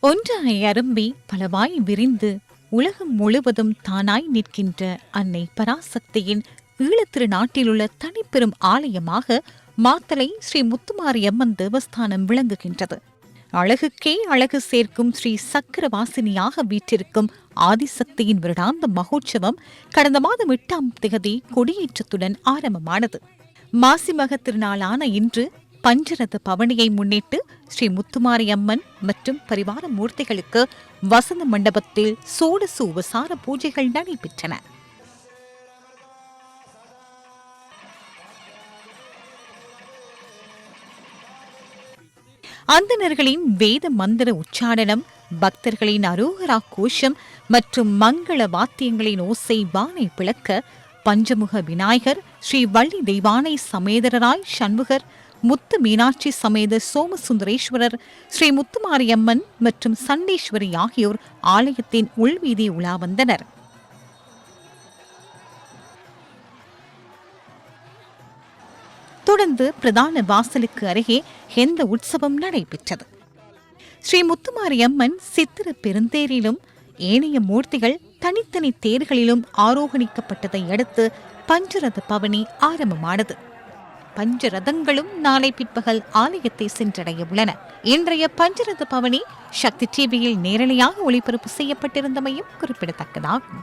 ஒன்றாய் அரும்பி பலவாய் விரிந்து உலகம் முழுவதும் தானாய் நிற்கின்ற அன்னை பராசக்தியின் ஈழத்திருநாட்டிலுள்ள தனிப்பெரும் ஆலயமாக மாத்தளை ஸ்ரீ முத்துமாரியம்மன் தேவஸ்தானம் விளங்குகின்றது. அழகுக்கே அழகு சேர்க்கும் ஸ்ரீ சக்கரவாசினியாக வீற்றிருக்கும் ஆதிசக்தியின் வருடாந்த மகோற்சவம் கடந்த மாதம் 8ஆம் தேதி கொடியேற்றத்துடன் ஆரம்பமானது. மாசிமக திருநாளான இன்று பஞ்சரத பவனியை முன்னிட்டு ஸ்ரீ முத்துமாரியம்மன் மற்றும் பரிவார மூர்த்திகளுக்கு வசந்த மண்டபத்தில் சோடச உபசார பூஜைகள் நடைபெற்றன. அந்தணர்களின் வேத மந்திர உச்சாடனம், பக்தர்களின் அரோகரா கோஷம் மற்றும் மங்கள வாத்தியங்களின் ஓசை வானை பிளக்க பஞ்சமுக விநாயகர், ஸ்ரீ வள்ளி தெய்வானை சமேதரராய் சண்முகர், முத்து மீனாட்சி சமேத சோமசுந்தரேஸ்வரர், ஸ்ரீ முத்துமாரியம்மன் மற்றும் சண்டேஸ்வரி ஆகியோர் ஆலயத்தின் உள்வீதி உலா வந்தனர். தொடர்ந்து பிரதான வாசலுக்கு அருகே எந்த உற்சவம் நடைபெற்றது. ஸ்ரீ முத்துமாரியம்மன் சித்திர பெருந்தேரிலும் ஏனைய மூர்த்திகள் தனித்தனி தேர்களிலும் ஆரோகணிக்கப்பட்டதை அடுத்து பஞ்சரத பவனி ஆரம்பமானது. பஞ்சரதங்களும் நாளை பிற்பகல் ஆலயத்தை சென்றடைய உள்ளன. இன்றைய பஞ்சரத பவனி சக்தி டிவியில் நேரலையாக ஒளிபரப்பு செய்யப்பட்டிருந்தமையும் குறிப்பிடத்தக்கதாகும்.